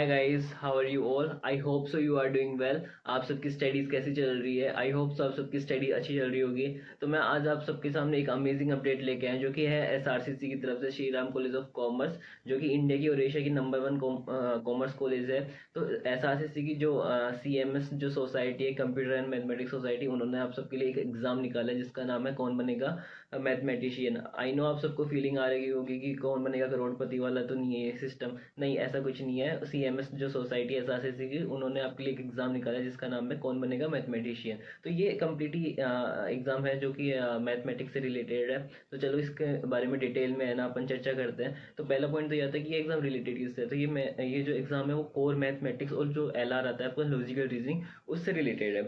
Guys, how are you all? I hope so you are doing well. आप सबकी studies कैसी चल रही है? आई होप सो आप सबकी स्टडी अच्छी चल रही होगी। तो मैं आज आप सबके सामने एक अमेजिंग अपडेट लेके आया जो कि है एसआरसीसी की तरफ से, Shri Ram college of commerce, जो कि इंडिया की और एशिया की नंबर वन कॉमर्स कॉलेज है। तो एसआरसीसी की जो सीएमएस जो सोसाइटी है, कंप्यूटर एंड मैथमेटिक्स सोसाइटी, उन्होंने आप सबके लिए एक एग्जाम निकाला है जिसका नाम है कौन बनेगा मैथमेटिशियन। आई नो आप सबको फीलिंग आ रही होगी कि कौन बनेगा करोड़पति वाला तो नहीं है ये सिस्टम। नहीं, ऐसा कुछ नहीं है। सीएमएस जो सोसाइटी है एसआरसीसी की, उन्होंने आपके लिए एक एग्जाम निकाला है जिसका नाम है कौन बनेगा मैथमेटिशियन। तो ये कम्प्लीटली एग्जाम है जो कि मैथमेटिक्स से रिलेटेड है। तो चलो इसके बारे में डिटेल में है ना अपन चर्चा करते हैं। तो पहला पॉइंट तो यह था कि ये एग्जाम रिलेटेड किससे है। तो ये जो एग्जाम है वो कोर मैथमेटिक्स और जो एलआर आता है आपका लॉजिकल रीजनिंग, उससे रिलेटेड है।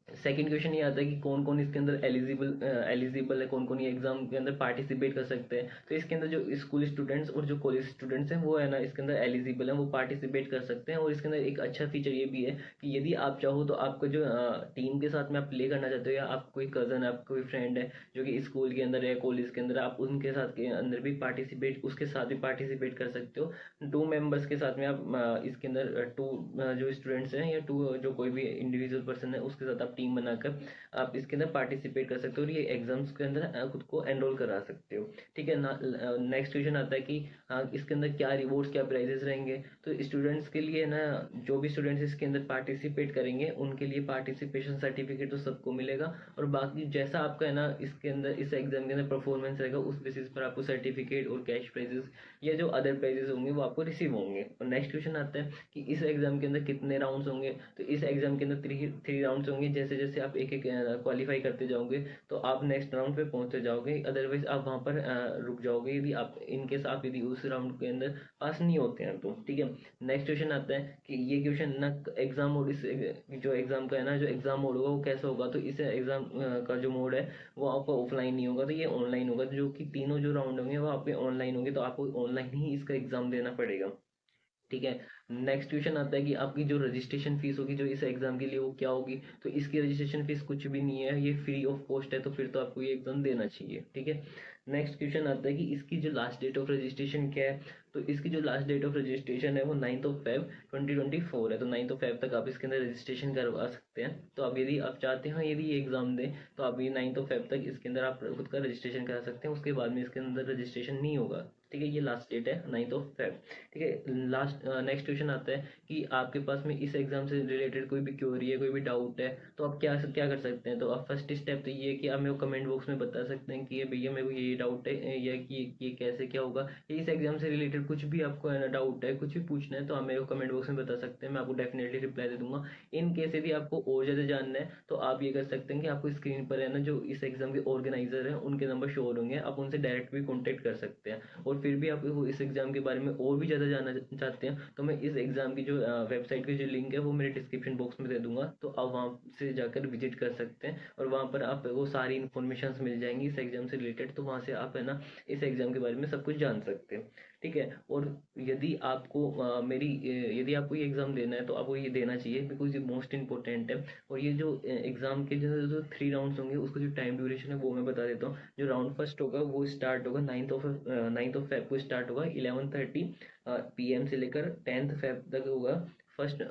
सेकंड क्वेश्चन ये आता है कि कौन कौन इसके अंदर एलिजिबल है, कौन कौन ये एग्जाम के अंदर पार्टिसिपेट कर सकते हैं। तो इसके अंदर जो स्कूल स्टूडेंट्स और जो कॉलेज स्टूडेंट्स हैं वो है ना इसके अंदर एलिजिबल हैं, वो पार्टिसिपेट कर सकते हैं। और इसके अंदर एक अच्छा फीचर ये भी है कि यदि आप चाहो तो आपको जो टीम के साथ में आप प्ले करना चाहते हो, या आप कोई कजन है, आपका कोई फ्रेंड है जो कि स्कूल के अंदर है, कॉलेज के अंदर, आप उनके साथ के अंदर भी पार्टिसिपेट उसके साथ भी पार्टिसिपेट कर सकते हो। टू मेंबर्स के साथ में आप इसके अंदर टू जो स्टूडेंट्स हैं या टू जो कोई भी इंडिविजुअल पर्सन है उसके साथ आप टीम बनाकर आप इसके अंदर पार्टिसिपेट कर सकते हो और ये एग्जाम्स के अंदर खुद को एनरोल करा सकते हो। ठीक है ना। नेक्स्ट क्वेश्चन आता है कि इसके अंदर क्या रिवॉर्ड्स, क्या प्राइजेस रहेंगे। तो स्टूडेंट्स के लिए ना, जो भी स्टूडेंट्स इसके अंदर पार्टिसिपेट करेंगे उनके लिए पार्टिसिपेशन सर्टिफिकेट तो सबको मिलेगा, और बाकी जैसा आपका है ना इसके अंदर इस एग्जाम के अंदर परफॉर्मेंस रहेगा उस बेसिस पर आपको सर्टिफिकेट और कैश प्राइजेस या जो अदर प्राइजेस होंगे वो आपको रिसीव होंगे। और नेक्स्ट क्वेश्चन आता है कि इस एग्जाम के अंदर कितने राउंड्स होंगे। तो इस एग्जाम के अंदर थ्री राउंड्स होंगे। जैसे जैसे आप एक एक क्वालिफाई करते जाओगे तो आप नेक्स्ट राउंड पे पहुंचते जाओगे, अदरवाइज आप वहां पर रुक जाओगे यदि आप इनकेस आप यदि उस राउंड के अंदर पास नहीं होते हैं तो। ठीक है। नेक्स्ट क्वेश्चन आता है कि ये क्वेश्चन ना एग्जाम मोड, इस जो एग्जाम का है ना, जो एग्जाम मोड होगा वो कैसा होगा। तो इस एग्जाम का जो मोड है वो आपका ऑफलाइन नहीं होगा, तो ये ऑनलाइन होगा। जो कि तीनों जो राउंड होंगे वो आपके ऑनलाइन होंगे, तो आपको ऑनलाइन ही इसका एग्जाम देना पड़ेगा। ठीक है। नेक्स्ट क्वेश्चन आता है कि आपकी जो रजिस्ट्रेशन फीस होगी जो इस एग्जाम के लिए वो क्या होगी। तो इसकी रजिस्ट्रेशन फीस कुछ भी नहीं है, ये फ्री ऑफ कॉस्ट है, तो फिर तो आपको ये एग्जाम देना चाहिए। ठीक है। नेक्स्ट क्वेश्चन आता है कि इसकी जो लास्ट डेट ऑफ रजिस्ट्रेशन क्या है। तो इसकी जो लास्ट डेट ऑफ रजिस्ट्रेशन है वो 9 Feb 2024 है। तो 9 Feb तक आप इसके अंदर रजिस्ट्रेशन करवा सकते हैं। तो अब यदि आप चाहते हैं यदि ये एग्जाम दें तो आप ये 9 Feb तक इसके अंदर आप खुद का रजिस्ट्रेशन करा सकते हैं। उसके बाद में इसके अंदर रजिस्ट्रेशन नहीं होगा। ठीक है। ये लास्ट डेट है 9 Feb। ठीक है। नेक्स्ट क्वेश्चन आता है कि आपके पास में इस एग्जाम से रिलेटेड कोई भी क्वेरी है, कोई भी डाउट है, तो आप क्या क्या कर सकते हैं। तो आप फर्स्ट स्टेप तो ये है कि आप मेरे को कमेंट बॉक्स में बता सकते हैं कि ये भैया मेरे को ये डाउट है, या कि ये कैसे क्या होगा। या इस एग्जाम से रिलेटेड कुछ भी आपको है ना डाउट है, कुछ भी पूछना है, तो आप मेरे को कमेंट बॉक्स में बता सकते हैं, मैं आपको डेफिनेटली रिप्लाई दे दूंगा। इन केस यदि आपको और ज़्यादा जानना है तो आप ये कर सकते हैं कि आपको स्क्रीन पर है ना जो इस एग्जाम के ऑर्गेनाइजर हैं उनके नंबर शो होंगे, आप उनसे डायरेक्ट भी कॉन्टेक्ट कर सकते हैं। और फिर भी आप इस एग्जाम के बारे में और भी ज़्यादा जानना चाहते हैं तो मैं इस एग्जाम की जो वेबसाइट की जो लिंक है वो मेरे डिस्क्रिप्शन बॉक्स में दे दूंगा, तो आप वहाँ से जाकर विजिट कर सकते हैं और वहाँ पर आप वो सारी इन्फॉर्मेशन मिल जाएंगी इस एग्जाम से रिलेटेड। तो वहाँ से आप है ना इस एग्जाम के बारे में सब कुछ जान सकते हैं। ठीक है। और यदि आपको यदि आपको ये एग्ज़ाम देना है तो आपको ये देना चाहिए, बिकॉज ये मोस्ट इंपॉर्टेंट है। और ये जो एग्ज़ाम के जो थ्री राउंड्स होंगे उसका जो टाइम ड्यूरेशन है वो मैं बता देता हूँ। जो राउंड फर्स्ट होगा वो स्टार्ट होगा 9 Feb को स्टार्ट होगा 11:30 PM से लेकर 10th Feb तक होगा। फर्स्ट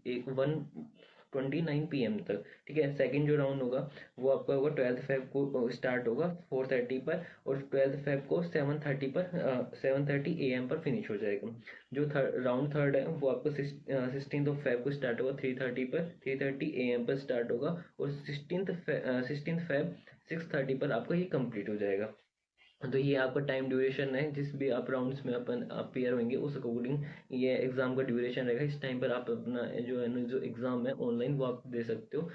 एक 1:29 PM तक। ठीक है। सेकंड जो राउंड होगा वो आपका होगा 12th Feb को स्टार्ट होगा 4:30 पर, और 12th Feb को 7:30 AM पर फिनिश हो जाएगा। जो राउंड थर्ड है वो आपको 16th Feb को स्टार्ट होगा 3:30 पर, 3:30 AM पर स्टार्ट होगा, और 16th Feb 6:30 पर आपका ये कंप्लीट हो जाएगा। तो ये आपका टाइम ड्यूरेशन है, जिस भी आप राउंड्स में अपन अपेयर होंगे उस अकॉर्डिंग ये एग्ज़ाम का ड्यूरेशन रहेगा। इस टाइम पर आप अपना जो है ना जो एग्ज़ाम है ऑनलाइन वो आप दे सकते हो,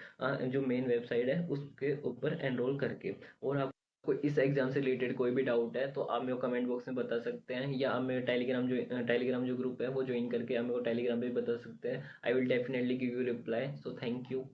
जो मेन वेबसाइट है उसके ऊपर एनरोल करके। और आपको इस एग्ज़ाम से रिलेटेड कोई भी डाउट है तो आप मेरे को कमेंट बॉक्स में बता सकते हैं, या आप मेरे टेलीग्राम जो ग्रुप है वो ज्वाइन करके आप मेरे को टेलीग्राम पे भी बता सकते हैं। I will definitely give you reply. So thank you.